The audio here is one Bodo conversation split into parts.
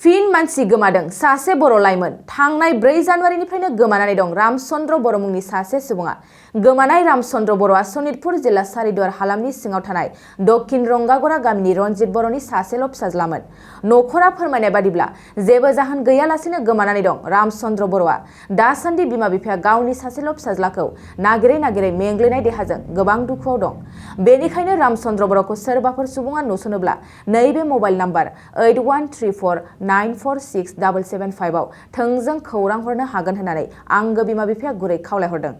फिन मानसि गोमादों सासे बर' लाइमोन थांनाय 4 जानुवारिनिफ्रायनो गोमानानै दं रामचन्द्र बर' मुंनि सासे सुबुङा गोमानाय रामचन्द्र बर'आ सनितपुर जिल्ला सारिदुवार हालामनि सिङाव थानाय दक्षिण रंगागरा गामिनि रनजित बर'नि सासेल' फिसाज्लामोन। नखरा फोरमायनाय बादिब्ला जेबो जाहोन गैयालासेनो गोमानानै दं रामचन्द्र बर'आ। दासान्दि बिमा बिफाया गावनि सासेल' फिसाज्लाखौ नागिरै मेंग्लिनाय देहाजों गोबां दुखुआव दं। बेनिखायनो रामचन्द्र बर'खौ सोरबाफोर सुबुङा नुसनोब्ला नैबे मबाइल नाम्बार 8134946775 आव थोंजों खौरां हरनो हागोन होननानै आंगो बिमा बिफाया गुरै खावलायहरदों।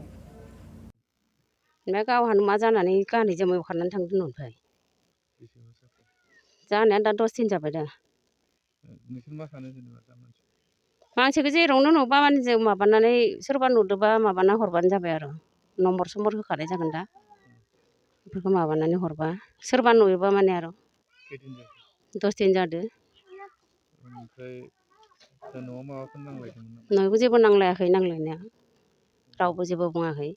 गावहानो मा जानानै गानै जोमै खारनानै थांदों न'निफ्राय जानाया दा 10 दिन जाबाय दा। मानसिखौ जेरावनो नुबा माने जों माबानानै सोरबा नुदोंबा माबाना हरबानो जाबाय आरो नम्बर सम्बर होखानाय जागोन दा बेफोरखौ माबानानै हरबा सोरबा नुयोबा माने आरो 10 दिन जादों। न'आवबो जेबो नांलायाखै नांलायनाया रावबो जेबो बुङाखै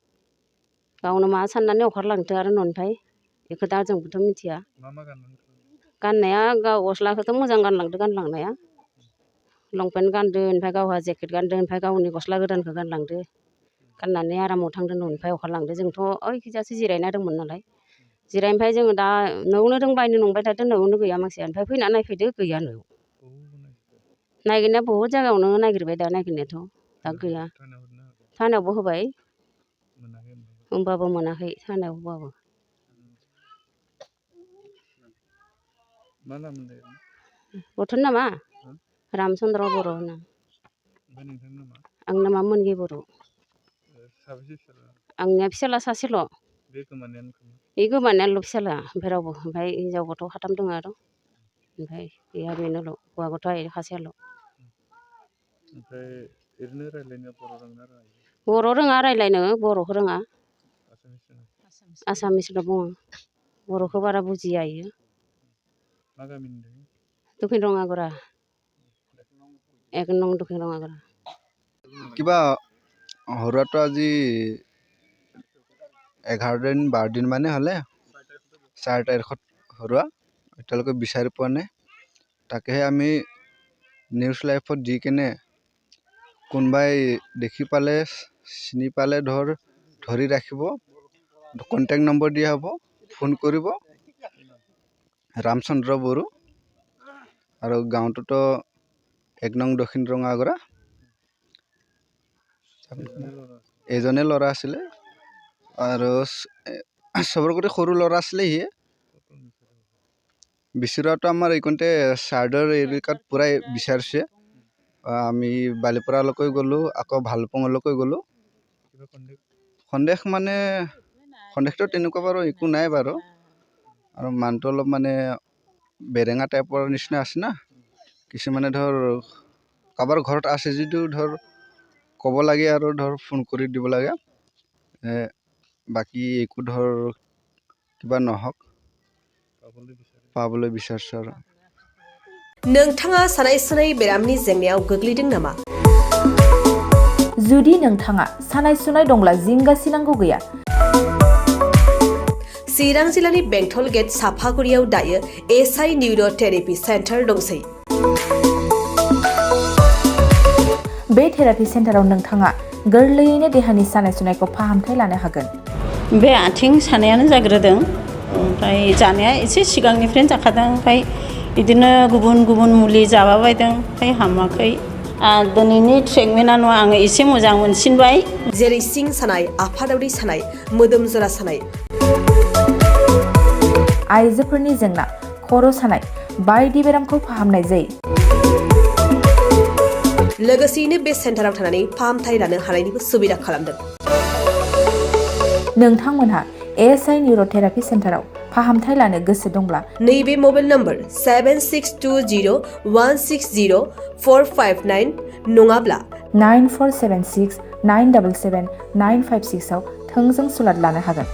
गावनो मा साननानै ओंखारलांदों आरो न'निफ्राय बेखौ दा जोंबोथ' मिथिया। गाननाया गाव गस्लाखौथ' मोजां गानलांदों गानलांनाया लंपेन्ट गानदों ओमफ्राय गावहा जेकेट गानदों ओमफ्राय गावनि गस्ला गोदानखौ गानलांदों गाननानै आरामाव थांदों न'निफ्राय ओंखारलांदों। जोंथ' ओइखिजासो जिरायना दंमोन नालाय जिरायनिफ्राय जोङो दा न'आवनो दंबायनो नंबाय थादों न'आवनो गैया मानसिया ओमफ्राय फैना नायफैदो गैया न'आव नागिरनाया बहुद जायगायावनो नागिरबाय दा नागिरनायाथ' दा गैया थानायावबो होबाय होमबाबो मोनाखै थानायाव होबाबो। गथ'नि नामा रामचन्द्र बर' होनो आंनि नामा मोनगि बर'। आंनिया फिसाला सासेल' बे गोमानायाल' फिसाला ओमफ्राय रावबो ओमफ्राय हिनजाव गथ' 4 दङ आरो ओमफ्राय गैया बेनोल' हौवा गथ' सासेयाल'। बर' रोङा रायज्लायनो बर'खौ रोङा आसामिसल' बुङो बर'खौ बारा बुजिया इयो। दक्षिण रङागरा 1 नं दक्षिण रङागरा। কিবা হৰুৱাটো আজি 11 দিন 12 দিন মানে হ'লে 4 তাৰিখত হৰুৱা এতিয়ালৈকে বিচাৰি পোৱা নাই। তাকেহে আমি নিউজ লাইভত দি কেনে কোনোবাই দেখি পালে চিনি পালে ধৰি ৰাখিব কণ্টেক্ট নম্বৰ দিয়া হ'ব ফোন কৰিব। ৰামচন্দ্ৰ বড়ো আৰু গাঁৱটোতো 1 নং দক্ষিণ ৰঙাগৰা। এজনে ল'ৰা আছিলে আৰু চবৰ গোটেই সৰু ল'ৰা আছিলে সিয়ে বিচৰাটো আমাৰ এইকণতে চাৰ্ডৰ এৰিকাত পুৰাই বিচাৰিছে। আমি বালিপৰালৈকে গ'লোঁ আকৌ ভালুকপুঙলৈকে গ'লোঁ। সন্দেহটো তেনেকুৱা বাৰু একো নাই বাৰু আৰু মানুহটো অলপ মানে বেৰেঙা টাইপৰ নিচিনা আছে না। কিছুমানে কাৰোবাৰ ঘৰত আছে যদিও ক'ব লাগে আৰু ফোন কৰি দিব লাগে। বাকী একো কিবা নহওক পাবলৈ বিচাৰিছোঁ আৰু। नोंथाङा सानाय सुनाय बेरामनि जेंनायाव गोग्लैदों नामा? जुदि नोंथाङा सानाय सुनाय दंब्ला जिंगा सिनांगौ गैया। चिरां जिल्लानि बेंटल गेट साफागुरियाव दायो एसआइ निउर'थेरापि सेन्टार दंसै। बे थेरापि सेन्टाराव नोंथाङा गोरलैयैनो देहानि सानाय सुनायखौ फाहामथाय लानो हागोन। बे आथिं सानायानो जाग्रोदों ओमफ्राय जानाया एसे सिगांनिफ्रायनो जाखादों ओमफ्राय बिदिनो गुबुन मुलि जाबायदों ओमफ्राय हामाखै। दिनैनि ट्रिटमेन्टआ आङो एसे मोजां मोनसिनबाय। जेरै सिं सानाय आफादावदै सानाय मोदोम जरा सानाय आइजोफोरनि जेंना खर' सानाय बायदि बेरामखौ फाहामनाय जायो। लोगोसेयैनो बे सेन्टाराव थानानै फाहामथाय लानो हानायनिबो सुबिदा खालामदों। नोंथांमोनहा एसआइ निउर'थेरापि सेन्टाराव फाहामथाय लानो गोसो दंब्ला नैबे मबाइल नम्बर 7620160459 नङाब्ला 9476977956 आव थोंजों सुलाद लानो हागोन।